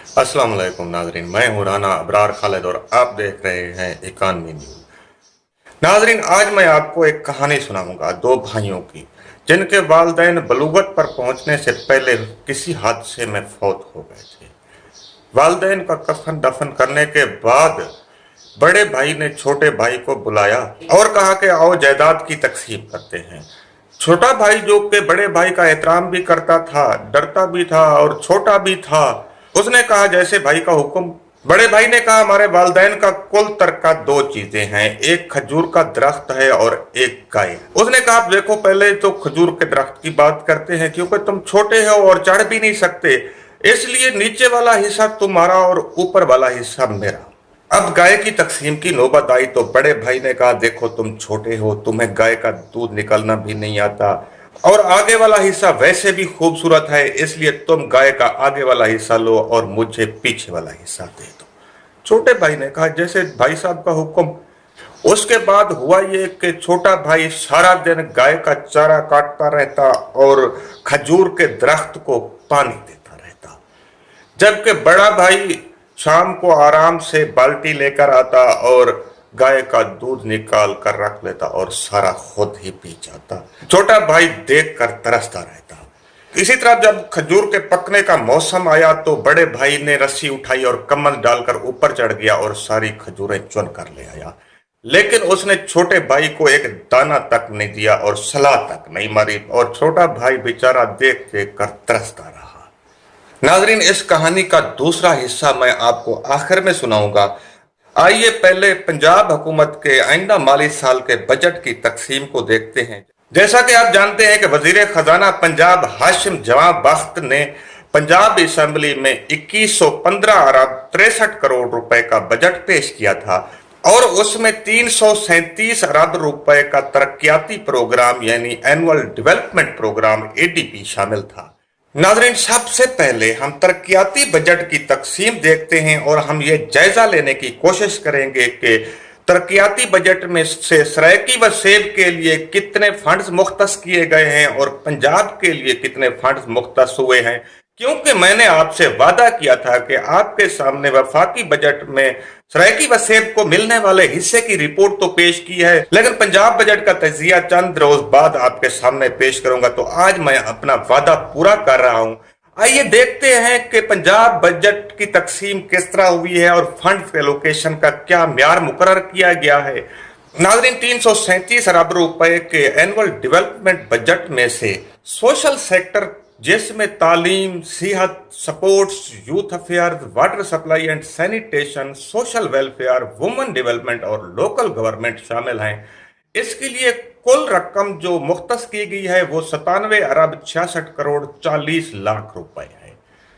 अस्सलाम वालेकुम नाजरीन, मैं हूँ राना अबरार खालिद और आप देख रहे हैं इकानमी न्यूज। नाजरीन, आज मैं आपको एक कहानी सुनाऊंगा दो भाइयों की, जिनके वालिदैन बलूगत पर पहुंचने से पहले किसी हादसे में फौत हो गए थे। वालिदैन का कफन दफन करने के बाद बड़े भाई ने छोटे भाई को बुलाया और कहा कि आओ जायदाद की तकसीम करते हैं। छोटा भाई जो कि बड़े भाई का एहतराम भी करता था, डरता भी था और छोटा भी था, उसने कहा जैसे भाई का हुक्म। बड़े भाई ने कहा हमारे वालिदैन का कुल तरका दो चीजें हैं, एक खजूर का दरख्त है और एक गाय। उसने कहा देखो पहले तो खजूर के दरख्त की बात करते हैं, क्योंकि तुम छोटे हो और चढ़ भी नहीं सकते, इसलिए नीचे वाला हिस्सा तुम्हारा और ऊपर वाला हिस्सा मेरा। अब गाय की तकसीम की नौबत आई तो बड़े भाई ने कहा देखो तुम छोटे हो, तुम्हें गाय का दूध निकालना भी नहीं आता और आगे वाला हिस्सा वैसे भी खूबसूरत है, इसलिए तुम गाय का आगे वाला हिस्सा लो और मुझे पीछे वाला हिस्सा दे दो। छोटे भाई ने कहा जैसे भाई साहब का हुक्म। उसके बाद हुआ ये कि छोटा भाई सारा दिन गाय का चारा काटता रहता और खजूर के दरख्त को पानी देता रहता, जबकि बड़ा भाई शाम को आराम से बाल्टी लेकर आता और गाय का दूध निकाल कर रख लेता और सारा खुद ही पी जाता। छोटा भाई देख कर तरसता रहता। इसी तरह जब खजूर के पकने का मौसम आया तो बड़े भाई ने रस्सी उठाई और कमंद डालकर ऊपर चढ़ गया और सारी खजूरें चुन कर ले आया, लेकिन उसने छोटे भाई को एक दाना तक नहीं दिया और सलाह तक नहीं मारी और छोटा भाई बेचारा देख देख कर तरसता रहा। नाजरीन, इस कहानी का दूसरा हिस्सा मैं आपको आखिर में सुनाऊंगा। आइए पहले पंजाब हुकूमत के आइंदा माली साल के बजट की तकसीम को देखते हैं। जैसा कि आप जानते हैं कि वजीर खजाना पंजाब हाशिम जवां बख्त ने पंजाब असम्बली में 2115 अरब 63 करोड़ रुपए का बजट पेश किया था और उसमें 337 अरब रुपए का तरक्याती प्रोग्राम यानी एनुअल डेवलपमेंट प्रोग्राम एडीपी शामिल था। नाजरीन, सबसे पहले हम तरक्याती बजट की तकसीम देखते हैं और हम ये जायजा लेने की कोशिश करेंगे कि तरक्याती बजट में से सरायकी व सेब के लिए कितने फंड्स मुख्तस किए गए हैं और पंजाब के लिए कितने फंड्स मुख्तस हुए हैं, क्योंकि मैंने आपसे वादा किया था कि आपके सामने वफाकी बजट में सरायकी व सेब को मिलने वाले हिस्से की रिपोर्ट तो पेश की है, लेकिन पंजाब बजट का तजिया चंद रोज बाद आपके सामने पेश करूंगा। तो आज मैं अपना वादा पूरा कर रहा हूं। आइए देखते हैं कि पंजाब बजट की तकसीम किस तरह हुई है और फंड एलोकेशन का क्या म्यार मुकर्रर किया गया है। नाजरीन, 337 अरब रुपए के एनुअल डेवलपमेंट बजट में से सोशल सेक्टर, जिसमें तालीम, सेहत, sports, youth affair, water supply and sanitation, social welfare, women development और लोकल गवर्नमेंट शामिल हैं, इसके लिए कुल रकम जो मुख्तस की गई है वो 97 अरब 66 करोड़ 40 लाख रुपए है।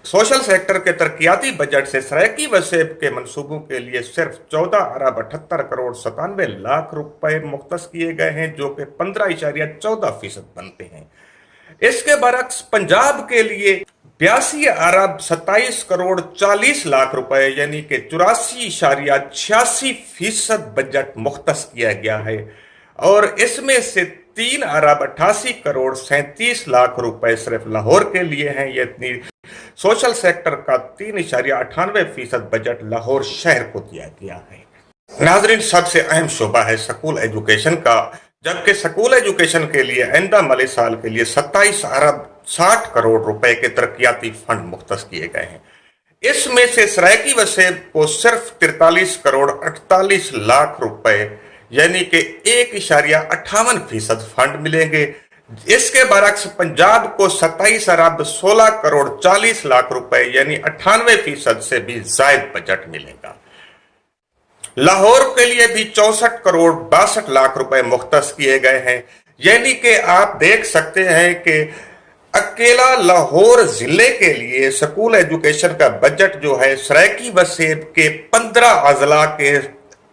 सोशल सेक्टर के तरक्याती बजट से सरायकी व सेब के मंसूबों के लिए सिर्फ 14 अरब 78 करोड़ 97 लाख रुपए मुख्तस किए गए हैं, जो कि 15.14% बनते हैं। इसके बरक्स पंजाब के लिए 82 अरब 27 करोड़ 40 लाख रुपए यानी कि 84.86% बजट मुख्तस किया गया है और इसमें से 3 अरब 88 करोड़ 37 लाख रुपए सिर्फ लाहौर के लिए हैं। यानी सोशल सेक्टर का 3.98% बजट लाहौर शहर को दिया गया है। नाजरीन, सबसे अहम शोबा है स्कूल एजुकेशन का, जबकि स्कूल एजुकेशन के लिए आइंदा माली साल के लिए 27 अरब 60 करोड़ रुपए के तरक्याती फंड मुख्तस किए गए हैं। इसमें से सरायकी व सेब को सिर्फ 43 करोड़ 48 लाख रुपए यानी कि 1.58% फंड मिलेंगे। इसके बरक्स पंजाब को 27 अरब 16 करोड़ 40 लाख रुपए यानी 98% से भी जायद बजट मिलेगा। लाहौर के लिए भी 64 करोड़ 62 लाख रुपए मुख्तस किए गए हैं, यानी कि आप देख सकते हैं कि अकेला लाहौर जिले के लिए स्कूल एजुकेशन का बजट जो है सरायकी व सेब के 15 अजला के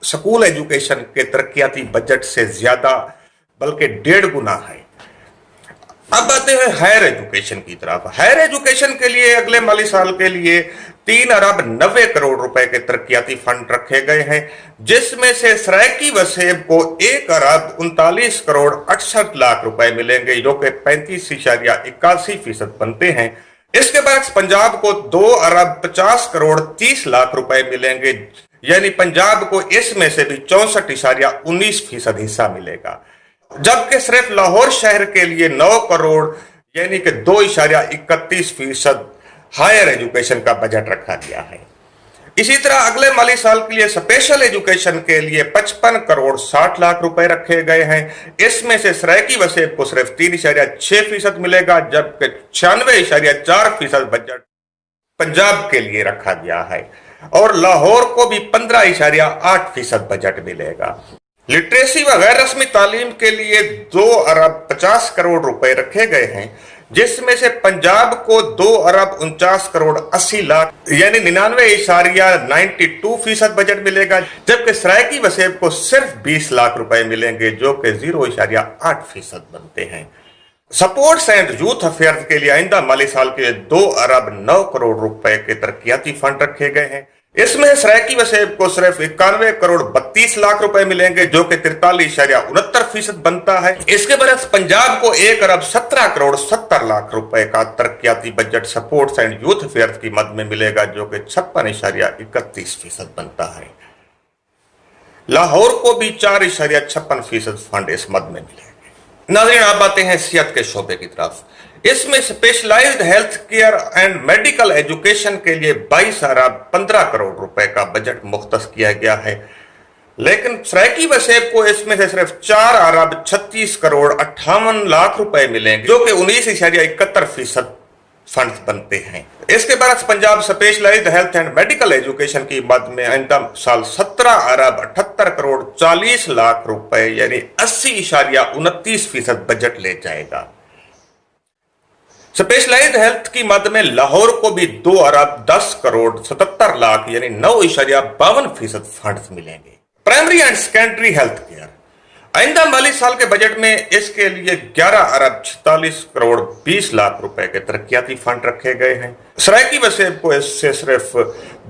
स्कूल एजुकेशन के तरक्याती बजट से ज्यादा बल्कि 1.5 गुना है। अब आते हैं हायर एजुकेशन की तरफ। हायर एजुकेशन के लिए अगले माली साल के लिए 3 अरब 90 करोड़ रुपए के तरक्याती फंड रखे गए हैं, जिसमें से सरायकी व सेब को 1 अरब 39 करोड़ 68 लाख रुपए मिलेंगे, जो कि 35.81% बनते हैं। इसके बरक्स पंजाब को 2 अरब 50 करोड़ 30 लाख रुपए मिलेंगे, यानी पंजाब को इसमें से भी 64.19% हिस्सा मिलेगा। जबकि सिर्फ लाहौर शहर के लिए 9 करोड़ यानी कि 2.31% हायर एजुकेशन का बजट रखा गया है। इसी तरह अगले माली साल के लिए स्पेशल एजुकेशन के लिए 55 करोड़ 60 लाख रुपए रखे गए हैं। इसमें से सराइकी वसेब को सिर्फ 3.6% मिलेगा, जबकि 96.4% बजट पंजाब के लिए रखा गया है और लाहौर को भी 15.8% बजट मिलेगा। लिटरेसी व गैर रस्मी तालीम के लिए 2 अरब 50 करोड़ रुपए रखे गए हैं, जिसमें से पंजाब को 2 अरब 49 करोड़ 80 लाख यानी 99.92% बजट मिलेगा, जबकि सराइकी वसेब को सिर्फ 20 लाख रुपए मिलेंगे जो कि 0.8% बनते हैं। सपोर्ट्स एंड यूथ अफेयर्स के लिए आइंदा माली साल के 2 अरब 9 करोड़ रुपए के तरक्याती फंड रखे गए हैं। इसमें सराइकी वसेब को सिर्फ 91 करोड़ 32 लाख रुपए मिलेंगे जो कि 43.69% बनता है। इसके बरक्स पंजाब को 1 अरब 17 करोड़ 70 लाख रुपए का तरक्याती budget sports and youth affairs की मद में मिलेगा जो कि 56.31% बनता है। लाहौर को भी 4.56% फंड इस मद में मिलेगा। नाज़रीन, आप आते हैं सेहत के शोबे की तरफ। इसमें specialized health care and medical education के लिए 22 अरब 15 करोड़ रुपए का बजट मुख्तस किया गया है, लेकिन सराइकी वसेब को इसमें से सिर्फ 4 अरब 36 करोड़ 58 लाख रुपए मिलेंगे जो कि 19.71% फंड बनते हैं। इसके बरक्स Punjab specialised health and medical education की मद में आइंदा साल 17 अरब 78 करोड़ 40 लाख रुपए यानी 80.29% बजट ले जाएगा। स्पेशलाइज्ड हेल्थ की मद में लाहौर को भी 2 अरब 10 करोड़ 77 लाख यानी 9.52% फंड मिलेंगे। Primary and secondary health care आइंदा माली साल के बजट में इसके लिए 11 अरब 46 करोड़ 20 लाख रुपए के तरक्याती फंड रखे गए हैं। सराइकी वसेब को इससे सिर्फ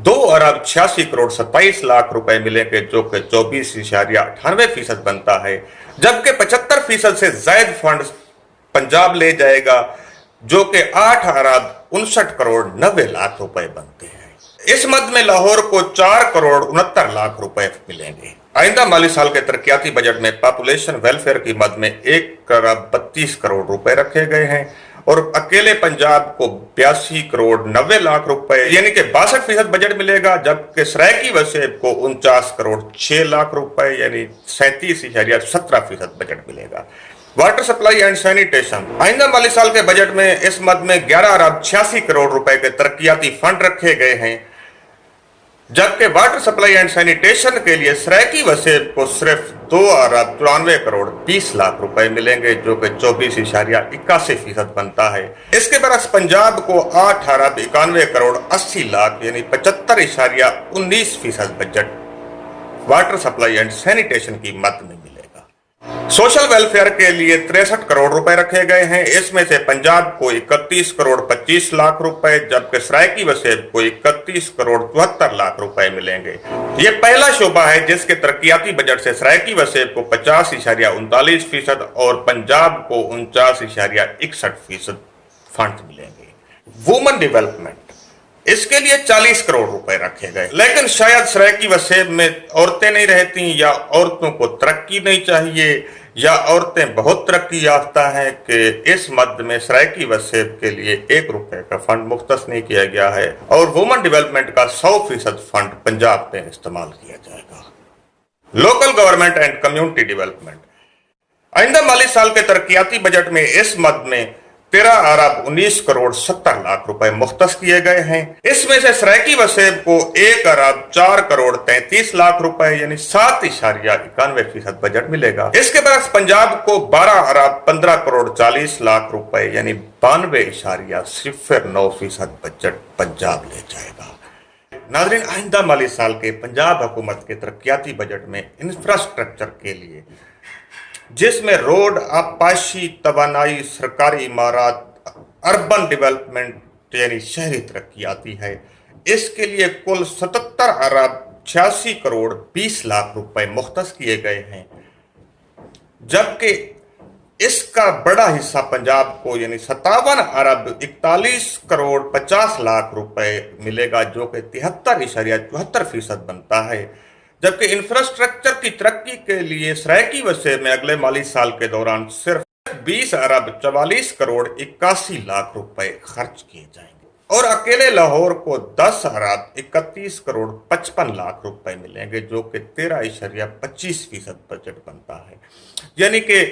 2 अरब 86 करोड़ 27 लाख रुपए मिलेंगे जो कि 24.98% बनता है, जबकि 75% से ज्यादा फंड पंजाब ले जाएगा जो कि 8 अरब 59 करोड़ 90 लाख रुपए बनते हैं। इस मद में लाहौर को 4 करोड़ 69 लाख रुपए मिलेंगे। आइंदा माली साल के तरक्याती बजट में पॉपुलेशन वेलफेयर की मद में 1 अरब 32 करोड़ रुपए रखे गए हैं और अकेले पंजाब को 82 करोड़ 90 लाख रुपए यानी कि 62% बजट मिलेगा, जबकि सराइकी वसेब को 49 करोड़ 6 लाख रुपए यानी 37.17% बजट मिलेगा। वाटर सप्लाई एंड सैनिटेशन आइंदा माली साल के बजट में इस मद में 11 अरब 86 करोड़ रुपए के तरक्याती फंड रखे गए हैं, जबकि वाटर सप्लाई एंड सैनिटेशन के लिए सराइकी वसेब को सिर्फ 2 अरब 93 करोड़ 20 लाख रुपए मिलेंगे जो कि 24.81% बनता है। इसके बरक्स पंजाब को 8 अरब 91 करोड़ 80 लाख यानी 75.19% budget water supply and sanitation की मद में मिलेगा। सोशल वेलफेयर के लिए 63 करोड़ रुपए रखे गए हैं। इसमें से पंजाब को 31 करोड़ 25 लाख रुपए जबकि सराइकी वसेब को 31 करोड़ 74 लाख रुपए मिलेंगे। ये पहला शोबा है जिसके तरक्याती बजट से सराइकी वसेब को 50.39% और पंजाब को 49.61% फंड मिलेंगे। वुमेन डेवलपमेंट इसके लिए 40 करोड़ रुपए रखे गए, लेकिन शायद सराइकी वसेब में औरतें नहीं रहती या औरतों को तरक्की नहीं चाहिए या औरतें बहुत तरक्की याफ्ता हैं कि इस मद में सराइकी वसेब के लिए 1 रुपए का फंड मुख्तस नहीं किया गया है और वुमेन डेवलपमेंट का 100% फंड पंजाब में इस्तेमाल किया जाएगा। Local government and community development आइंदा माली साल के तरक्याती बजट में इस मद में 13 अरब 19 करोड़ 70 लाख रुपए मुख्तस किए गए हैं। इसमें से सराइकी वसेब को 1 अरब 4 करोड़ 33 लाख रुपए यानी 7.91% बजट मिलेगा। इसके बाद पंजाब को 12 अरब 15 करोड़ 40 लाख रुपए यानी 92.09% बजट पंजाब ले जाएगा। नाज़रीन, आइंदा माली साल के पंजाब हुकूमत के तरक्याती बजट में इंफ्रास्ट्रक्चर के लिए जिसमें रोड, आबपाशी, तवानाई, सरकारी इमारत, अर्बन डेवलपमेंट यानी शहरी तरक्की आती है, इसके लिए कुल 77 अरब 86 करोड़ 20 लाख रुपए मुख्तस किए गए हैं, जबकि اس کا بڑا حصہ پنجاب کو یعنی 57 ارب 41 کروڑ 50 لاکھ روپے ملے گا، جو کہ 73.74% بنتا ہے، جبکہ انفراسٹرکچر کی ترقی کے لیے سرائیکی وسیع میں اگلے مالی سال کے دوران صرف 20 ارب 44 کروڑ 81 لاکھ روپے خرچ کیے جائیں گے، اور اکیلے لاہور کو 10 ارب 31 کروڑ 55 لاکھ روپے ملیں گے، جو کہ 13.25% بجٹ بنتا ہے۔ یعنی کہ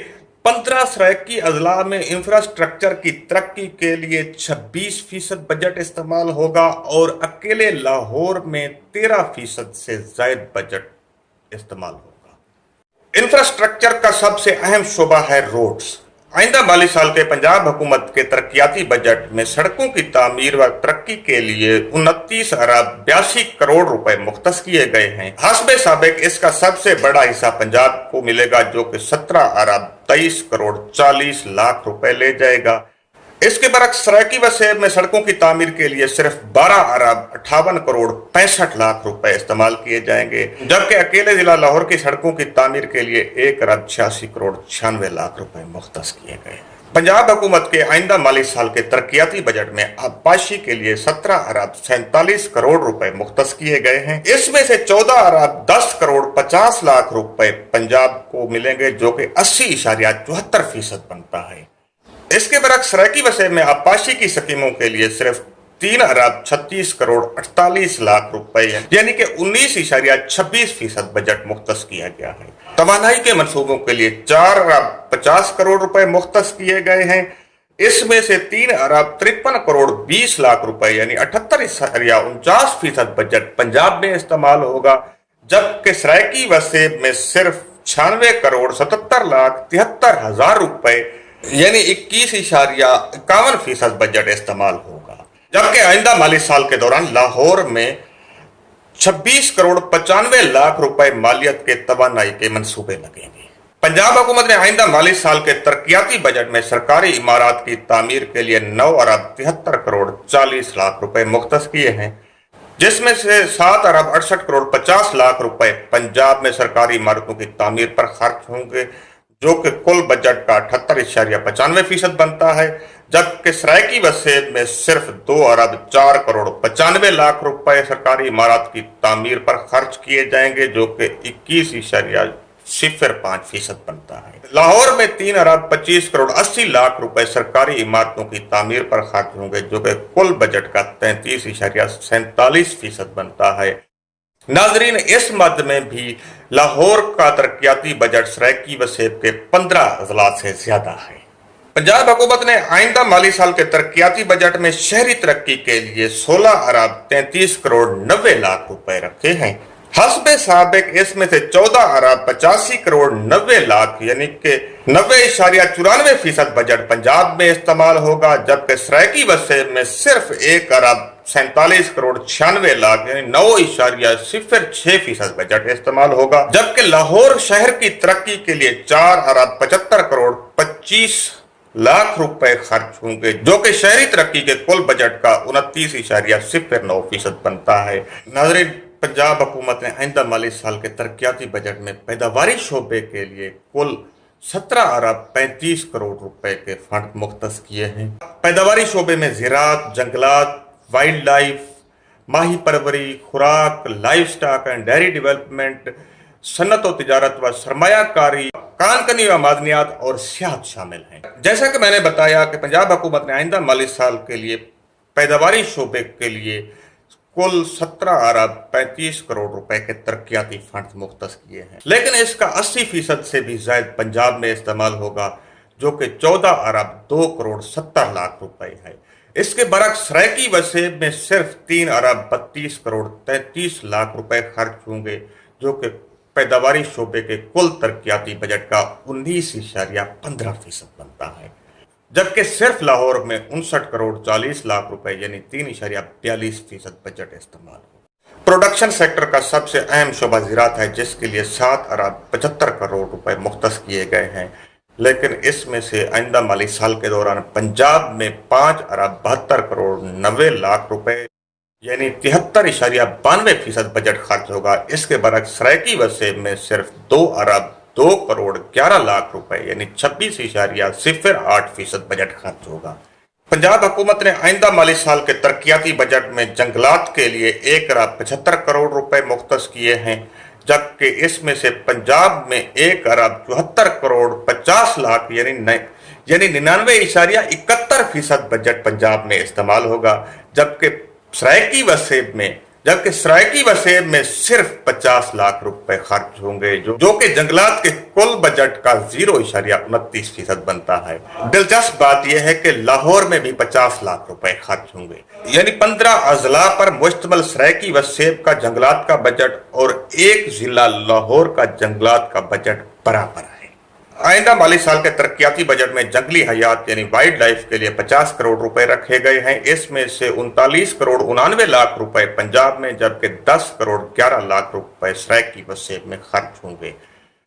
15 سرائیکی اضلاع میں انفراسٹرکچر کی ترقی کے لیے 26% بجٹ استعمال ہوگا، اور اکیلے لاہور میں 13% سے زائد بجٹ استعمال ہوگا۔ انفراسٹرکچر کا سب سے اہم شعبہ ہے روڈز۔ آئندہ مالی سال کے پنجاب حکومت کے ترقیاتی بجٹ میں سڑکوں کی تعمیر و ترقی کے لیے 29 ارب 82 کروڑ روپے مختص کیے گئے ہیں۔ حسب سابق اس کا سب سے بڑا حصہ پنجاب کو ملے گا، جو کہ 17 ارب 23 کروڑ 40 لاکھ روپے لے جائے گا۔ اس کے برعکس سرائیکی وسیع میں سڑکوں کی تعمیر کے لیے صرف 12 ارب 58 کروڑ 65 لاکھ روپے استعمال کیے جائیں گے، جبکہ اکیلے ضلع لاہور کی سڑکوں کی تعمیر کے لیے 1 ارب 86 کروڑ 96 لاکھ روپے مختص کیے گئے۔ پنجاب حکومت کے آئندہ مالی سال کے ترقیاتی بجٹ میں آبپاشی کے لیے 17 ارب 47 کروڑ روپے مختص کیے گئے ہیں۔ اس میں سے 14 ارب 10 کروڑ 50 لاکھ روپے پنجاب کو ملیں گے، جو کہ 80.74% بنتا ہے۔ اس کے برعکس سرائیکی وسیع میں آبپاشی کی سکیموں کے لیے صرف 3 ارب 36 کروڑ 48 لاکھ روپے یعنی کہ 19.26% بجٹ مختص کیا گیا ہے۔ توانائی کے منصوبوں کے لیے 4 ارب 50 کروڑ روپے مختص کیے گئے ہیں۔ اس میں سے 3 ارب 53 کروڑ 20 لاکھ روپے یعنی 78.49% بجٹ پنجاب میں استعمال ہوگا، جبکہ سرائیکی وسیع میں صرف 96 کروڑ 77 لاکھ 73 ہزار روپے یعنی 21.51% بجٹ استعمال ہوگا، جبکہ آئندہ مالی سال کے دوران لاہور میں 26 کروڑ 95 لاکھ روپے مالیت کے توانائی کے منصوبے لگیں گے۔ پنجاب حکومت نے آئندہ مالی سال کے ترقیاتی بجٹ میں سرکاری عمارات کی تعمیر کے لیے 9 ارب 73 کروڑ 40 لاکھ روپے مختص کیے ہیں، جس میں سے 7 ارب 68 کروڑ 50 لاکھ روپے پنجاب میں سرکاری عمارتوں کی تعمیر پر خرچ ہوں گے، جو کہ کل بجٹ کا 78.95% بنتا ہے، جبکہ سرائیکی وسیع میں صرف 2 ارب 4 کروڑ 95 لاکھ روپے سرکاری عمارات کی تعمیر پر خرچ کیے جائیں گے، جو کہ 21.05% بنتا ہے۔ لاہور میں 3 ارب 25 کروڑ 80 لاکھ روپے سرکاری عمارتوں کی تعمیر پر خرچ ہوں گے، جو کہ کل بجٹ کا 33.47% بنتا ہے۔ ناظرین، اس مد میں بھی لاہور کا ترقیاتی بجٹ سرائیکی وسیع کے 15 اضلاع سے زیادہ ہے۔ پنجاب حکومت نے آئندہ مالی سال کے ترقیاتی بجٹ میں شہری ترقی کے لیے 16 ارب 33 کروڑ 90 لاکھ روپے رکھے ہیں۔ حسب سابق اس میں سے 14 ارب 85 کروڑ 90 لاکھ یعنی کہ 90.94% بجٹ پنجاب میں استعمال ہوگا، جبکہ سرائیکی وسیع میں صرف 1 ارب 47 کروڑ 96 لاکھ یعنی 9.06% بجٹ استعمال ہوگا، جبکہ لاہور شہر کی ترقی کے لیے 4 ارب 75 کروڑ 25 لاکھ روپے خرچ ہوں گے، جو کہ شہری ترقی کے کل بجٹ کا 29.09% بنتا ہے۔ ناظرین، پنجاب حکومت نے آئندہ مالی سال کے ترقیاتی بجٹ میں پیداواری شعبے کے لیے کل 17 ارب 35 کروڑ روپے کے فنڈ مختص کیے ہیں۔ پیداواری شعبے میں زراعت، جنگلات، وائلڈ لائف، ماہی پروری، خوراک، life stock and dairy development, صنعت و تجارت و سرمایہ کاری، کان کنی و معدنیات اور سیاحت شامل ہیں۔ جیسا کہ میں نے بتایا کہ پنجاب حکومت نے آئندہ مالی سال کے لیے پیداواری شعبے کے لیے کل 17 ارب 35 کروڑ روپے کے ترقیاتی فنڈ مختص کیے ہیں، لیکن اس کا 80% سے بھی زائد پنجاب میں استعمال ہوگا، جو کہ 14 ارب 2 کروڑ 70 لاکھ روپے ہے۔ اس کے برعکس سرائیکی وسیع میں صرف 3 ارب 32 کروڑ 33 لاکھ روپے خرچ ہوں گے، جو کہ پیداواری شعبے کے کل ترقیاتی بجٹ کا 19.15% بنتا ہے، جبکہ صرف لاہور میں 59 کروڑ 40 لاکھ روپے یعنی 3.42% بجٹ استعمال ہو۔ پروڈکشن سیکٹر کا سب سے اہم شعبہ زراعت ہے، جس کے لیے 7 ارب 75 کروڑ روپے مختص کیے گئے ہیں، لیکن اس میں سے آئندہ مالی سال کے دوران پنجاب میں 5 ارب 72 کروڑ 90 لاکھ روپے یعنی 73.92% بجٹ خرچ ہوگا۔ اس کے برعکس سرائیکی وسیع میں صرف 2 ارب 2,11,00,000 रुपए यानी 26.08% बजट खर्च होगा। पंजाब हुकूमत ने आइंदा माली साल के तरक्याती बजट में जंगलात के लिए 1,75 करोड़ रुपए मुख्तस किए हैं, जबकि इसमें से पंजाब में 1,74 करोड़ 50 लाख यानी 99.71% बजट पंजाब में इस्तेमाल होगा, जबकि सराइकी व सेब में सिर्फ 50 लाख रुपए खर्च होंगे, जो कि जंगलात के कुल बजट का 0.29% बनता है। दिलचस्प बात यह है कि लाहौर में भी 50 लाख रुपए खर्च होंगे, यानी 15 अजला पर मुश्तमिल सराइकी व सेब का जंगलात का बजट और एक जिला लाहौर का जंगलात का बजट बराबर है। आइंदा माली साल के तरक्याती बजट में जंगली हयात यानी वाइल्ड लाइफ के लिए 50 करोड़ रुपए रखे गए हैं। इसमें से 39,99,00,000 रुपए पंजाब में, जबकि 10,11,00,000 रुपए सराइकी व सेब में खर्च होंगे।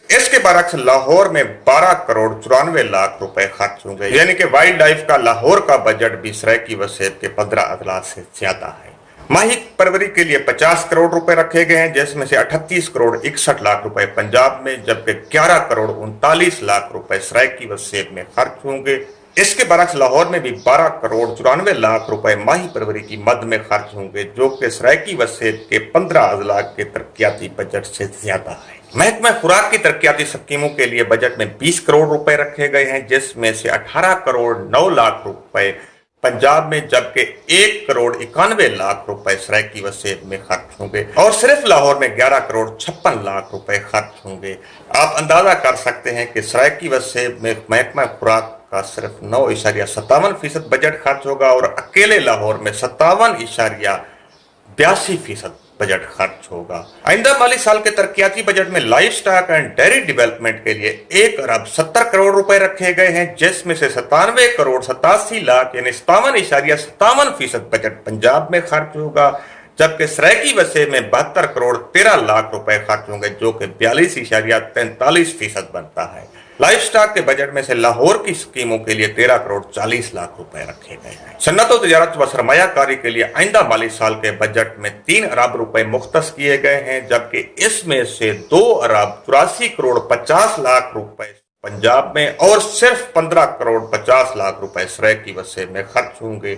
इसके बरक्स लाहौर में 12,94,00,000 रुपए खर्च होंगे, यानी कि वाइल्ड लाइफ का लाहौर का बजट भी सराइकी व सेब के 15 अजला से ज्यादा है। माही परवरी के लिए 50 करोड़ रुपए रखे गए हैं, जिसमें से 38,61,00,000 रुपए पंजाब में, जबकि 11,39,00,000 रुपए सराइकी व सेब में खर्च होंगे। इसके बरक्स लाहौर में भी 12,94,00,000 रुपए माही परवरी की मद में खर्च होंगे, जो कि सराइकी व सेब के 15 अजला के तरक्याती बजट से ज्यादा है। महकमा खुराक की तरक्याती स्कीमों के लिए बजट में 20 करोड़ रुपए रखे गए हैं, जिसमें से 18,09,00,000 रुपए पंजाब में, जबकि 1,91,00,000 रुपए सराइकी व सेब में खर्च होंगे और सिर्फ लाहौर में 11,56,00,000 रुपए खर्च होंगे। आप अंदाजा कर सकते हैं कि सराइकी व सेब में महकमा खुराक का सिर्फ 9.57% बजट खर्च होगा और अकेले लाहौर में 57.82% बजट खर्च होगा। आइंदा माली साल के तरक्याती बजट में life stock and dairy development के लिए 1,70 करोड़ रुपए रखे गए हैं, जिसमें से 97,87,00,000 यानी 57.57% बजट पंजाब में खर्च होगा, जबकि सराइकी व सेब में 72,13,00,000 रुपए खर्च होंगे, जो कि 42.43% बनता है। लाइफ स्टॉक के बजट में से लाहौर की स्कीमों के लिए 13,40,00,000 रुपए रखे गए हैं। सन्नत व तिजारत व सरमायाकारी के लिए आइंदा माली साल के बजट में 3 अरब रुपए मुख्तस किए गए हैं, जबकि इसमें से 2,84,50,00,000 रुपए पंजाब में और सिर्फ 15,50,00,000 रुपए सराइकी व सेब में खर्च होंगे,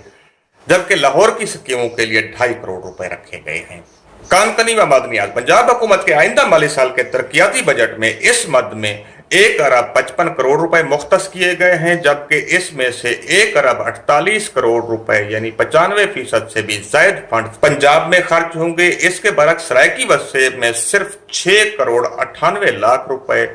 जबकि लाहौर की स्कीमों के लिए 2.5 करोड़ रुपए रखे गए हैं। कानकनी व मादनियात पंजाब हुकूमत के आइंदा माली साल के तरक्याती बजट में इस मद में 1,55 करोड़ रुपए मुख्तस किए गए हैं, जबकि इसमें से 1,48 करोड़ रुपए यानी 95% से भी ज्यादा फंड पंजाब में खर्च होंगे। इसके बरक्स सराइकी व सेब में सिर्फ 6,98,00,000 रुपए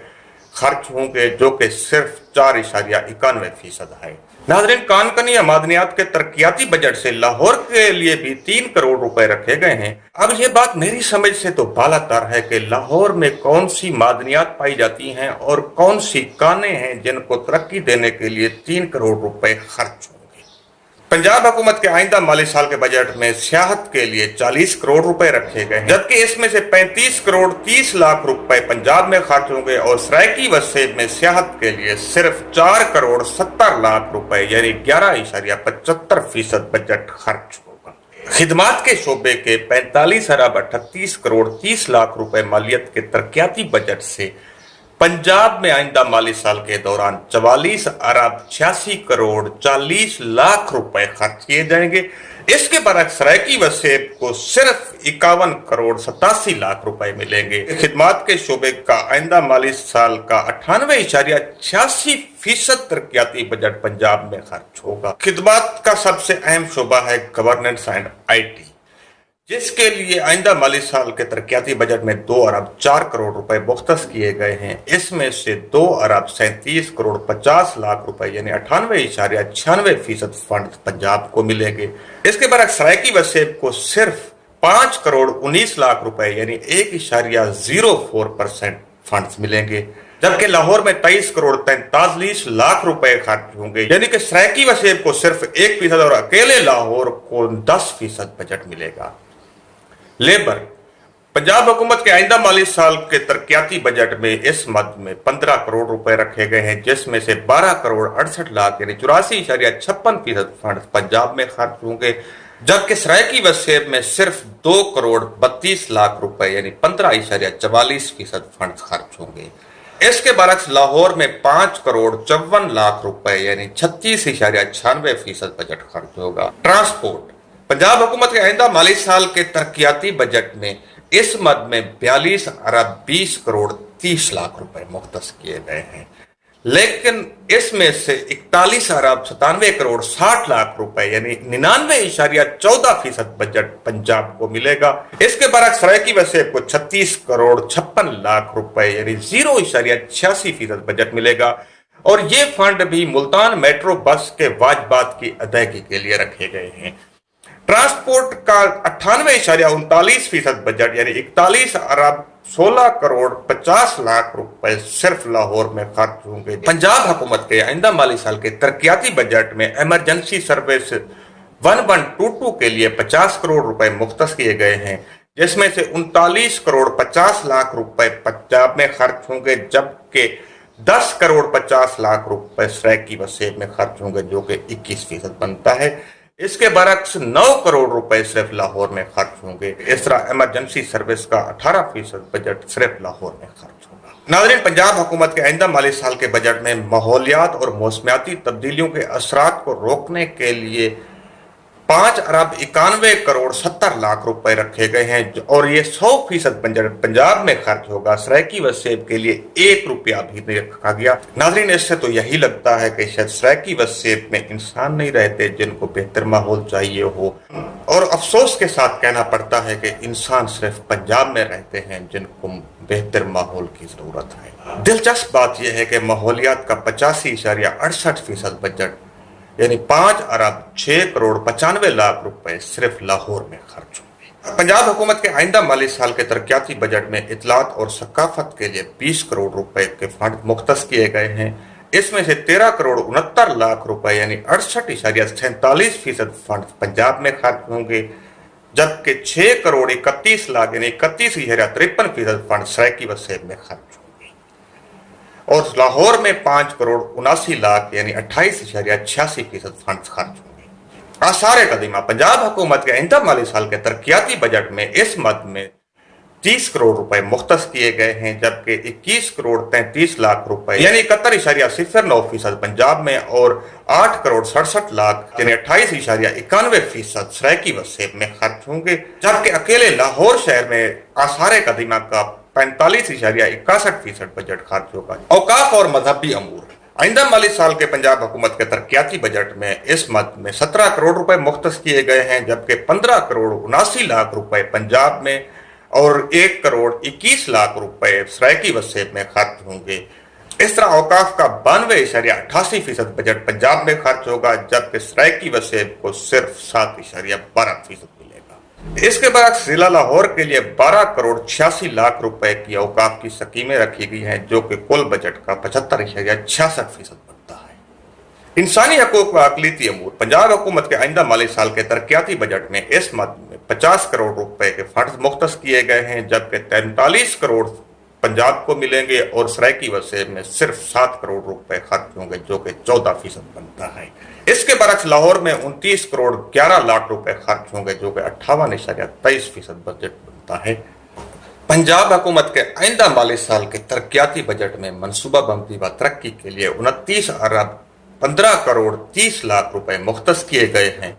खर्च होंगे, जो कि सिर्फ 4.91% है। नाज़रीन, कानकनी मादनियात के तरक्याती बजट से लाहौर के लिए भी 3 करोड़ रुपए रखे गए हैं। अब ये बात मेरी समझ से तो बालातर है कि लाहौर में कौन सी मादनियात पाई जाती हैं और कौन सी कानें हैं जिनको तरक्की देने के लिए 3 करोड़ रुपए खर्च होंगे। पंजाब हुकूमत के आइंदा माली साल के बजट में सियाहत के लिए 40 करोड़ रुपए रखे गए हैं, जबकि इसमें से 35,30,00,000 रुपए पंजाब में खर्च होंगे और सराइकी व सेब में सियाहत के लिए सिर्फ 4,70,00,000 रुपए यानी 11.75% बजट खर्च होगा। खिदमात के शोबे के 45,38,30,00,000 रुपए मालियत के तरक्याती बजट से पंजाब में आइंदा माली साल के दौरान 44,86,40,00,000 रुपए खर्च किए जाएंगे। इसके बरक्स सराइकी व सेब को सिर्फ 51,87,00,000 रुपए मिलेंगे। खिदमात के शोबे का आइंदा माली साल का 98.86% तरक्याती बजट पंजाब में खर्च होगा। खिदमात का सबसे अहम शोबा है गवर्नेंस एंड IT, जिसके लिए आइंदा माली साल के तरक्याती बजट में 2,04 करोड़ रुपए मुख्तस किए गए हैं। इसमें से 2,37,50,00,000 रुपए यानी 98.96% फंड पंजाब को मिलेंगे। इसके बरक्स सराइकी व सेब को सिर्फ 5,19,00,000 रुपए यानी 1.04% फंड मिलेंगे, जबकि लाहौर में 23,43,00,000 रुपए खर्च होंगे, यानी कि सराइकी व सेब को सिर्फ 1% और अकेले लाहौर को 10% बजट मिलेगा। लेबर पंजाब हुकूमत के आइंदा माली साल के तरक्याती बजट में इस मद में 15 करोड़ रुपए रखे गए हैं, जिसमें से 12,68,00,000 यानी 84.56% फंड पंजाब में खर्च होंगे, जबकि सराइकी व सेब में सिर्फ 2,32,00,000 रुपए यानी 15.44% फंड खर्च होंगे। اس کے برعکس لاہور میں 5,54,00,000 रुपए यानी 36.96% बजट खर्च होगा। ट्रांसपोर्ट, पंजाब हुकूमत के आइंदा माली साल के तरक्याती बजट में इस मद में 42,20,30,00,000 रुपए मुख्तस किए गए हैं, लेकिन इसमें से 41,97,60,00,000 रुपए यानी 99.14% बजट पंजाब को मिलेगा। इसके बरक्स सरायकी वसेब को 36,56,00,000 रुपए यानी 0.86% बजट मिलेगा, और ये फंड भी मुल्तान मेट्रो बस के वाजबात की अदायगी के लिए रखे गए हैं। ट्रांसपोर्ट का 98.39% बजट यानी 41,16,50,00,000 रुपए सिर्फ लाहौर में खर्च होंगे। पंजाब हुकूमत के आइंदा माली साल के तरक्याती बजट में इमरजेंसी सर्विस 1122 के लिए 50 करोड़ रुपए मुख्तस किए गए हैं, जिसमें से 39,50,00,000 रुपए पंजाब में खर्च होंगे, जबकि 10,50,00,000 रुपए सरायकी वसेब में खर्च होंगे, जो कि 21% बनता है। इसके बरक्स 9 करोड़ रुपए सिर्फ लाहौर में खर्च होंगे। इस तरह इमरजेंसी सर्विस का 18% बजट सिर्फ लाहौर में खर्च होगा। नाज़रीन, पंजाब हुकूमत के आइंदा माली साल के बजट में माहौलियात और मौसमियाती तब्दीलियों के असरात को रोकने के लिए 5,91,70,00,000 रुपए रखे गए हैं, और ये 100% बजट पंजाब में खर्च होगा। सरायकी वसेब के लिए 1 रुपया भी नहीं रखा गया। नाज़रीन, इससे तो यही लगता है कि शायद सरायकी वसेब में इंसान नहीं रहते जिनको बेहतर माहौल चाहिए हो, और अफसोस के साथ कहना पड़ता है कि इंसान सिर्फ पंजाब में रहते हैं जिनको बेहतर माहौल की जरूरत है। दिलचस्प बात यह है कि माहौलियात का 85.68% बजट यानी 5,06,95,00,000 रुपए सिर्फ लाहौर में खर्च होंगे। पंजाब हुकूमत के आइंदा माली साल के तरक्याती बजट में इतलात और सकाफत के लिए 20 करोड़ रुपए के फंड मुख्तस किए गए हैं। इसमें से 13,69,00,000 रुपए यानी 68.47% फंड पंजाब में खर्च होंगे, जबकि 6,31,00,000 यानी 31.53% फंड सरायकी वसेब में खर्च होंगे, और लाहौर में 5,79,00,000 यानी 28.86% फंड खर्च होंगे। आसार कदीमा, पंजाब हुकूमत के आइंदा माली साल के तरक्याती बजट में इस मद में 30 करोड़ रुपए मुख्तस किए गए हैं, जबकि 21,33,00,000 रुपए यानी 71.09% पंजाब में और 8,67,00,000 यानी 28.91% सरायकी वसेब में खर्च होंगे, जबकि अकेले लाहौर शहर में आसार कदीमा का 45.61% बजट खर्च होगा। औकाफ और मजहबी अमूर, आइंदा माली साल के पंजाब हुकूमत के तरक्याती बजट में इस मद में 17 करोड़ रुपए मुख्तस किए गए हैं, जबकि 15,79,00,000 रुपए पंजाब में और 1,21,00,000 रुपए सरायकी वसेब में खर्च होंगे। इस तरह औकाफ का 92.88% बजट पंजाब में खर्च होगा, जबकि सरायकी वसेब को सिर्फ 7.12% मिलेगा। इसके बाद जिला लाहौर के लिए 12,86,00,000 रुपए की औकाफ की स्कीमें रखी गई हैं, जो कि कुल बजट का 75.66% बनता है। इंसानी हकूक व अकलीती अमूर, पंजाब हुकूमत के आइंदा माली साल के तरक्याती बजट में इस मद में 50 करोड़ रुपए के फंड मुख्तस किए गए हैं, जबकि 43 करोड़ पंजाब को मिलेंगे, और सरायकी वसेब में सिर्फ 7 करोड़ रुपए खर्च होंगे, जो कि 14% बनता है। इसके बरक्स लाहौर में 29,11,00,000 रुपए खर्च होंगे, जो कि 58.23% बजट बनता है। पंजाब हुकूमत के आइंदा माली साल के तरक्याती बजट में मनसूबा बंदी व तरक्की के लिए 29,15,30,00,000 रुपए मुख्तस किए गए हैं,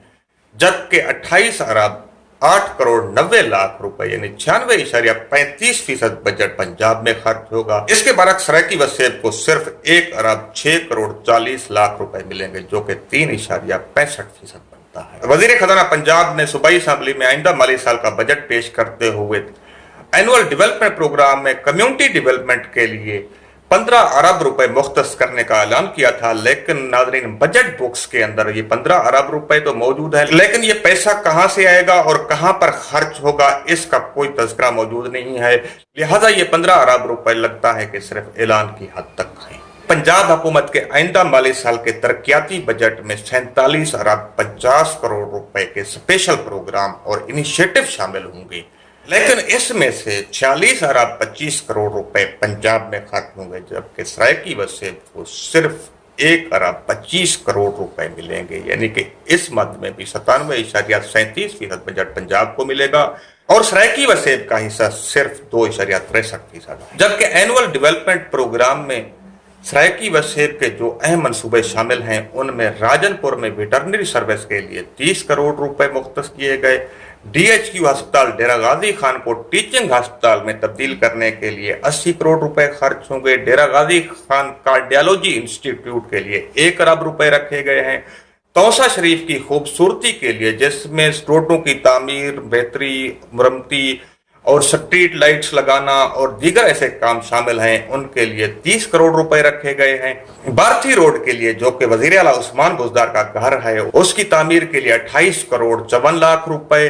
जबकि 28,08,90,00,000 रुपए यानी 96.35% बजट पंजाब में खर्च होगा। इसके बरक्स सरायकी वसेब को सिर्फ 1,06,40,00,000 रुपए मिलेंगे, जो कि 3.65% बनता है। वजीर खजाना पंजाब ने सूबाई असम्बली में आइंदा माली साल का बजट पेश करते हुए एनुअल डेवलपमेंट प्रोग्राम में कम्युनिटी डेवलपमेंट के लिए 15 अरब रुपए मुख्तस करने का ऐलान किया था, लेकिन नाज़रीन बजट बुक्स के अंदर ये 15 अरब रुपए तो मौजूद है, लेकिन ये पैसा कहां से आएगा और कहां पर खर्च होगा इसका कोई तज़किरा मौजूद नहीं है। लिहाजा ये 15 अरब रुपए लगता है कि सिर्फ ऐलान की हद तक है। पंजाब हुकूमत के आइंदा माली साल के तरक्याती बजट में 47,50,00,000 रुपए के स्पेशल प्रोग्राम और इनिशिएटिव शामिल होंगे, लेकिन इसमें से 46,25,00,000 रुपए पंजाब में खर्च होंगे, जबकि सरायकी वसेब को सिर्फ 1,25,00,000 रुपए मिलेंगे, यानी कि इस मद में भी 97.37% बजट पंजाब को मिलेगा, और सरायकी व सेब का हिस्सा सिर्फ 2.63%। जबकि एनुअल डेवलपमेंट प्रोग्राम में सरायकी व सेब के जो अहम मंसूबे शामिल हैं उनमें राजनपुर में वेटरनरी सर्विस के लिए 30 करोड़ रुपए मुख्तस किए गए, DHQ अस्पताल डेरा गाजी खान को टीचिंग अस्पताल में तब्दील करने के लिए 80 करोड़ रुपए खर्च होंगे, डेरा गाजी खान कार्डियोलॉजी इंस्टीट्यूट के लिए 1 अरब रुपए रखे गए हैं, तौसा शरीफ की खूबसूरती के लिए जिसमें रोडों की तामीर, बेहतरी, मरम्मती और स्ट्रीट लाइट्स लगाना और दीगर ऐसे काम शामिल हैं, उनके लिए 30 करोड़ रुपए रखे गए हैं। भारती रोड के लिए जो कि वजीर आला उस्मान बुजदार का घर है उसकी तामीर के लिए 28 करोड़ 54 लाख रुपए,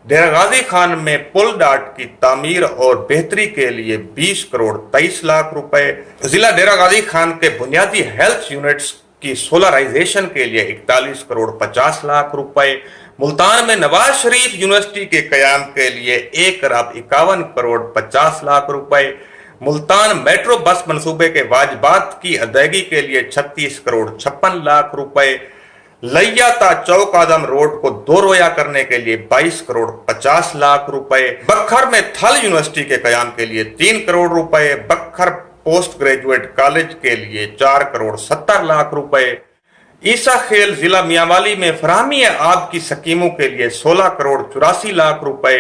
डेरा गाजी खान में पुल डाट की तामीर और बेहतरी के लिए 20 करोड़ 23 लाख रुपए, जिला डेरा गाजी खान के बुनियादी हेल्थ यूनिट्स की सोलराइजेशन के लिए 41 करोड़ 50 लाख रुपए, मुल्तान में नवाज शरीफ यूनिवर्सिटी के कयाम के लिए 1 अरब 51 करोड़ 50 लाख रुपए, मुल्तान मेट्रो बस मंसूबे के वाजिबात की अदायगी के लिए 36 करोड़ 56 लाख रुपए, लैया ता चौक आदम रोड को 2 रोया करने के लिए 22 करोड़ 50 लाख रुपए, बखर में थल यूनिवर्सिटी के कयाम के लिए 3 करोड़ रुपए, बखर पोस्ट ग्रेजुएट कॉलेज के लिए 4 करोड़ 70 लाख रुपए, ईसा खेल जिला मियांवाली में फराहमी आब की स्कीमों के लिए 16 करोड़ 84 लाख रुपए,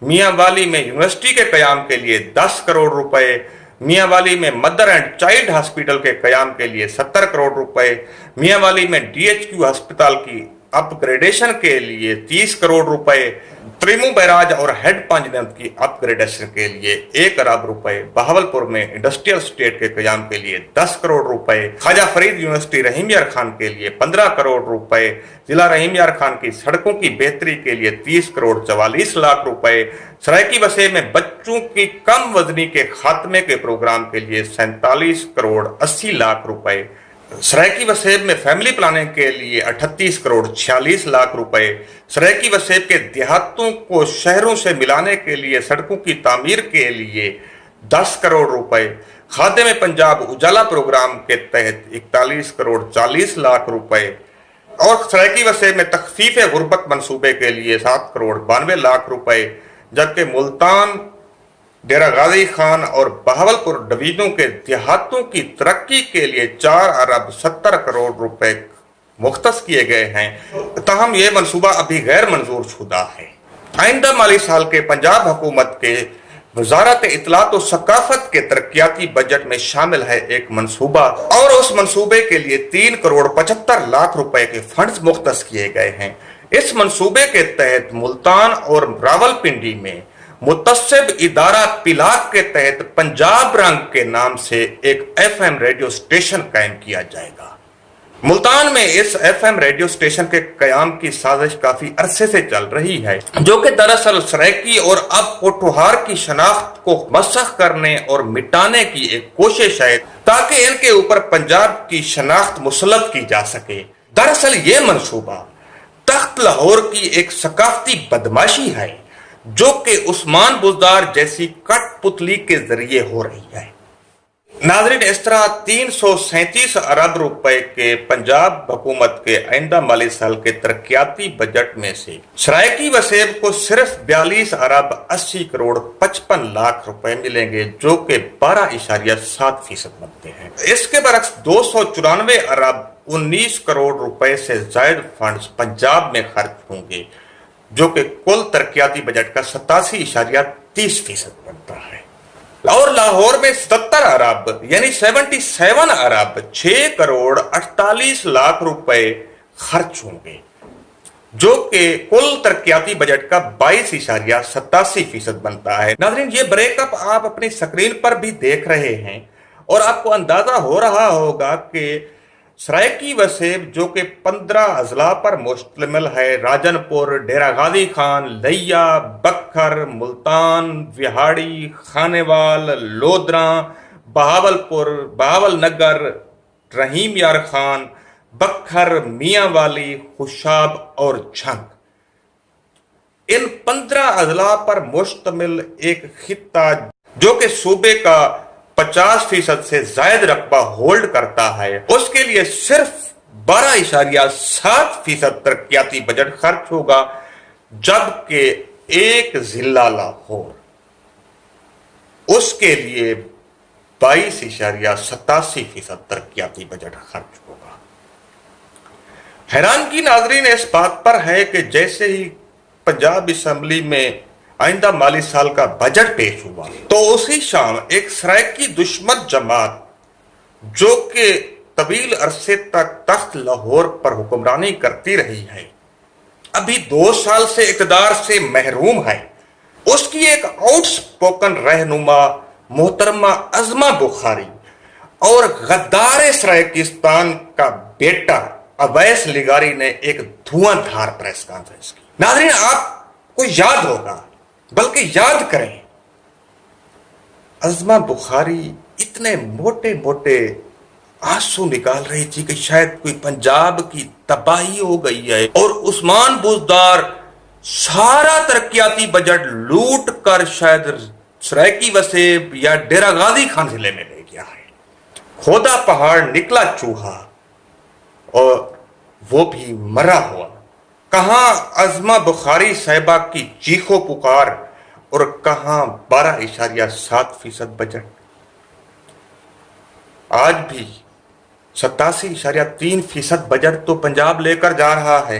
मियांवाली में यूनिवर्सिटी के कयाम के लिए 10 करोड़ रुपए, मियांवाली में मदर एंड चाइल्ड हॉस्पिटल के कयाम के लिए 70 करोड़ रुपए, मियांवाली में DHQ अस्पताल की अपग्रेडेशन के लिए 30 करोड़ रुपए, त्रिमू बैराज और हेड पंजनंद की अपग्रेडेशन के लिए 1 अरब रुपए, बहावलपुर में इंडस्ट्रियल स्टेट के कयाम के लिए 10 करोड़ रुपए, ख्वाजा फरीद यूनिवर्सिटी रहीम यार खान के लिए 15 करोड़ रुपए, जिला रहीम यार खान की सड़कों की बेहतरी के लिए 30 करोड़ 44 लाख रुपए, सरायकी वसे में बच्चों की कम वजनी के खात्मे के प्रोग्राम के लिए 47 करोड़ 80 लाख रुपए, सरायकी वसेब में फैमिली प्लानिंग के लिए 38 करोड़ 46 लाख रुपए, सरायकी वसेब के देहातों को शहरों से मिलाने के लिए सड़कों की तामीर के लिए 10 करोड़ रुपए, खाते में पंजाब उजाला प्रोग्राम के तहत 41 करोड़ 40 लाख रुपए और सरायकी वसेब में तखफीफ गुर्बत मंसूबे के लिए 7 करोड़ 92 लाख रुपए, जबकि मुल्तान, डेरा गाजी खान और बहावलपुर डिवीजनों के देहातों की तरक्की के लिए 4 अरब 70 करोड़ रुपए मुख्तस किए गए हैं। ताहम यह मनसूबा अभी गैर मंजूर शुदा है। आइंदा माली साल के पंजाब हुकूमत के वजारत इत्तलात और सकाफत के तरक्याती बजट में शामिल है एक मंसूबा और उस मंसूबे के लिए 3 करोड़ 75 लाख रुपए के फंड्स मुख्तस किए गए हैं। इस मंसूबे के तहत मुल्तान और रावलपिंडी में मुतस्सिब इदारा पिलाक के तहत पंजाब रंग के नाम से एक FM रेडियो स्टेशन कायम किया जाएगा। मुल्तान में इस FM रेडियो स्टेशन के कयाम की साजिश काफी अरसे से चल रही है, जो कि दरअसल सरायकी और अब पोठोहार की शनाख्त को मसख करने और मिटाने की एक कोशिश है ताकि इनके ऊपर पंजाब की शनाख्त मुसल्लत की जा सके। दरअसल ये मंसूबा तख्त लाहौर की एक सकाफती बदमाशी है जो कि उस्मान बुजदार जैसी कठपुतली के जरिए हो रही है। नाज़रीन, इस तरह 337 अरब रुपए के पंजाब हुकूमत के आइंदा माली साल के तरक्याती बजट में से सरायकी वसेब को सिर्फ 42 अरब 80 करोड़ 55 लाख रुपए मिलेंगे, जो कि 12.7% बनते हैं। इसके बरक्स 294 अरब 19 करोड़ रुपए से जायद फंड्स पंजाब में खर्च होंगे, जो कि कुल तरक्याती बजट का 87.30% बनता है। और लाहौर में 70 अरब यानी 77 अरब 6 करोड़ 48 लाख रुपए खर्च होंगे, जो कि कुल तरक्याती बजट का 22.87% बनता है। नाज़रीन, ये ब्रेकअप आप अपनी स्क्रीन पर भी देख रहे हैं और आपको अंदाजा हो रहा होगा कि सरायकी वसेब जो कि 15 अजला पर मुश्तमिल है, राजनपुर, डेरा गाजी खान, लैया, बखर, मुल्तान, विहाड़ी, खानेवाल, लोधरा, बहावलपुर, बहावलनगर, रहीम यार खान, बखर, मियांवाली, खुशाब और झंग, इन 15 अजला पर मुश्तमिल एक खित्ता जो कि सूबे का 50% से जायद रकबा होल्ड करता है, उसके लिए सिर्फ 12.7% तरक्याती बजट खर्च होगा, जबकि एक जिला लाहौर, उसके लिए 22.87% तरक्याती बजट खर्च होगा। हैरानगी नाजरीन इस बात पर है कि जैसे ही पंजाब असेंबली में आइंदा माली साल का बजट पेश हुआ तो उसी शाम एक सराइकी दुश्मन जमात जो कि तवील अरसे तक तख्त लाहौर पर हुक्मरानी करती रही है, अभी 2 साल से इक़्तिदार से महरूम है, उसकी एक आउटस्पोकन रहनुमा मोहतरमा अज़मा बुखारी और गद्दार सराइकिस्तान का बेटा अवैस लिगारी ने एक धुआंधार प्रेस कॉन्फ्रेंस की। नाज़रीन, आपको याद होगा, बल्कि याद करें, अज़मा बुखारी इतने मोटे मोटे आंसू निकाल रही थी कि शायद कोई पंजाब की तबाही हो गई है और उस्मान बुज़दार सारा तरक्याती बजट लूट कर शायद सराइकी वसेब या डेरा गाजी खान जिले में ले गया है। खोदा पहाड़ निकला चूहा और वो भी मरा हुआ। कहां अज़मा बुखारी साहिबा की चीखो पुकार और कहां 12.7% बजट। आज भी 87.3% बजट तो पंजाब लेकर जा रहा है।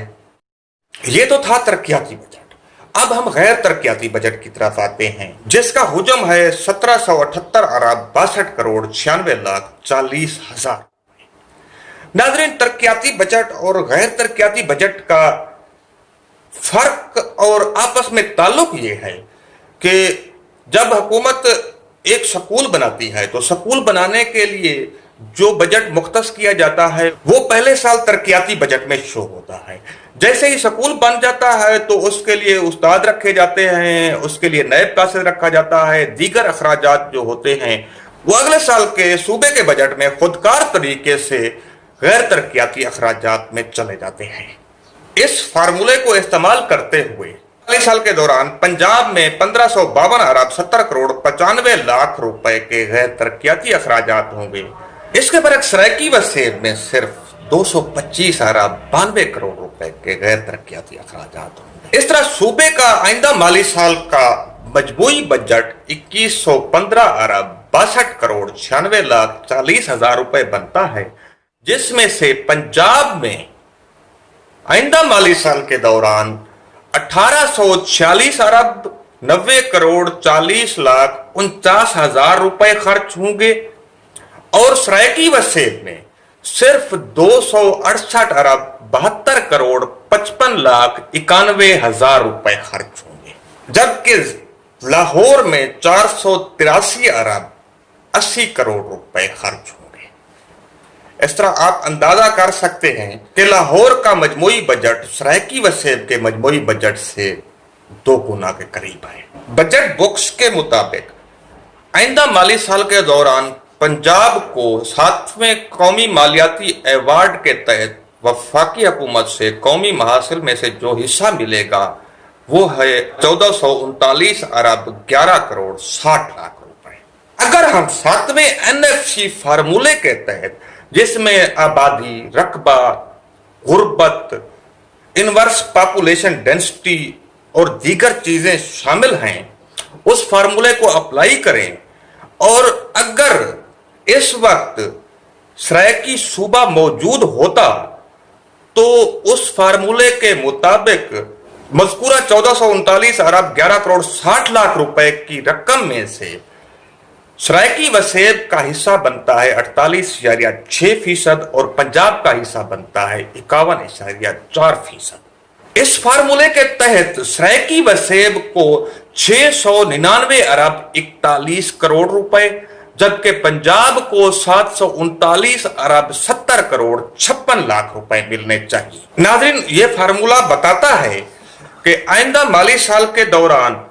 ये तो था तरक्याती बजट। अब हम गैर तरक्याती बजट की तरफ आते हैं, जिसका हुजम है 1778 अरब 62 करोड़ 96 लाख 40 हजार। नाज़रीन, तरक्याती बजट और गैर तरक्याती बजट का फर्क और आपस में ताल्लुक ये है कि जब हुकूमत एक स्कूल बनाती है तो स्कूल बनाने के लिए जो बजट मुख्तस किया जाता है वो पहले साल तरक्याती बजट में शो होता है। जैसे ही स्कूल बन जाता है तो उसके लिए उस्ताद रखे जाते हैं, उसके लिए नायब कासिद रखा जाता है, दीगर अखराजात जो होते हैं वो अगले साल के सूबे के बजट में खुदकार तरीके से गैर तरक्याती अखराजात में चले जाते हैं। इस फार्मूले को इस्तेमाल करते हुए अगले साल के दौरान पंजाब में 1552 अरब 70 करोड़ 95 लाख रुपए के गैर तरक्याती अखराजात होंगे। इसके बरक्स सराइकी वसेब में सिर्फ 225 अरब 92 करोड़ रुपए के गैर तरक्याती अखराजात होंगे। इस तरह सूबे का आइंदा माली साल का मजमूई बजट 2115 अरब 62 करोड़ 96 लाख 40 हजार रुपए बनता है, जिसमें से पंजाब में आइंदा माली साल के दौरान 1846 अरब 90 करोड़ 40 लाख 49 हजार रुपए खर्च होंगे और सराइकी वसेब में सिर्फ 268 अरब 72 करोड़ 55 लाख 91 हजार रुपए खर्च होंगे, जबकि लाहौर में 483 अरब 80 करोड़ रुपए खर्च होंगे। इस तरह आप अंदाजा कर सकते हैं कि लाहौर का मजमूई बजट सराइकी वसेब के मजमूई बजट से 2 गुना के करीब है। बजट बुक्स के मुताबिक आइंदा माली साल के दौरान पंजाब को 7वें कौमी मालियाती अवार्ड के तहत वफाकी हुकूमत से कौमी महासिल में से जो हिस्सा मिलेगा वो है 1439 अरब 11 करोड़ 60 लाख रुपए। अगर हम 7वें NFC फार्मूले के तहत, जिसमें आबादी, रकबा, गुर्बत, इनवर्स पॉपुलेशन डेंसिटी और दीगर चीजें शामिल हैं, उस फार्मूले को अप्लाई करें और अगर इस वक्त सराइकी सूबा मौजूद होता तो उस फार्मूले के मुताबिक मज़कूरा 1439 अरब 11 करोड़ 60 लाख रुपए की रकम में से सराइकी वसेब का हिस्सा बनता है 48.6% और पंजाब का हिस्सा बनता है 51.4%। इस फार्मूले के तहत सराइकी वसेब को 699 अरब 41 करोड़ रुपए, जबकि पंजाब को 739 अरब 70 करोड़ 56 लाख रुपए मिलने चाहिए। नाज़रीन, यह फार्मूला बताता है कि आइंदा माली साल के दौरान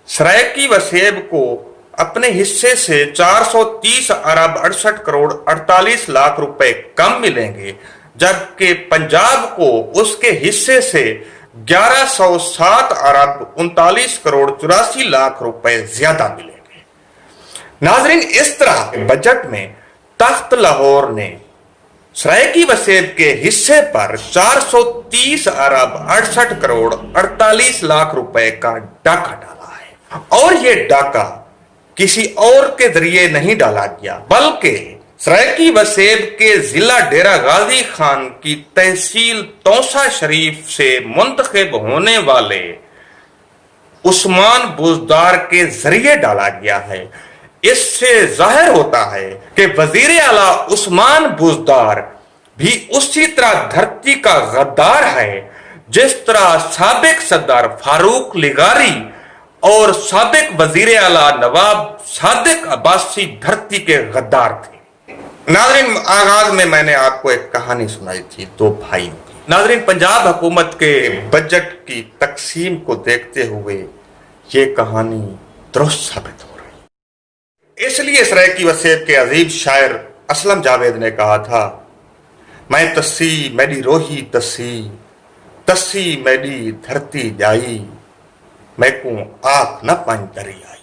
सराइकी वसेब को अपने हिस्से से 430 अरब 68 करोड़ 48 लाख रुपए कम मिलेंगे, जबकि पंजाब को उसके हिस्से से 1107 अरब 39 करोड़ 84 लाख रुपए ज्यादा मिलेंगे। नाजरीन, इस तरह के बजट में तख्त लाहौर ने सरायकी वसेब के हिस्से पर 430 अरब 68 करोड़ 48 लाख रुपए का डाका डाला है। और ये डाका किसी और के जरिए नहीं डाला गया, बल्कि सरायकी वसेब के जिला डेरा गाजी खान की तहसील तौसा शरीफ से मुंतखब होने वाले उस्मान बुजदार के जरिए डाला गया है। इससे जाहिर होता है कि वजीर आला उस्मान बुजदार भी उसी तरह धरती का गद्दार है जिस तरह साबिक सदर फारूक लिगारी और साबिक वजीर आला नवाब सादिक अब्बासी धरती के गद्दार थे। नाज़रीन, आगाज में मैंने आपको एक कहानी सुनाई थी दो भाइयों की। नाज़रीन, पंजाब हुकूमत के बजट की तकसीम को देखते हुए ये कहानी दुरुस्त साबित हो रही। इसलिए सरायकी वसेब के अजीब शायर असलम जावेद ने कहा था, मैं तस्सी मेरी रोही तस्सी, तस्सी मेरी धरती जाई, मैं को आँख न पानी दरी आई।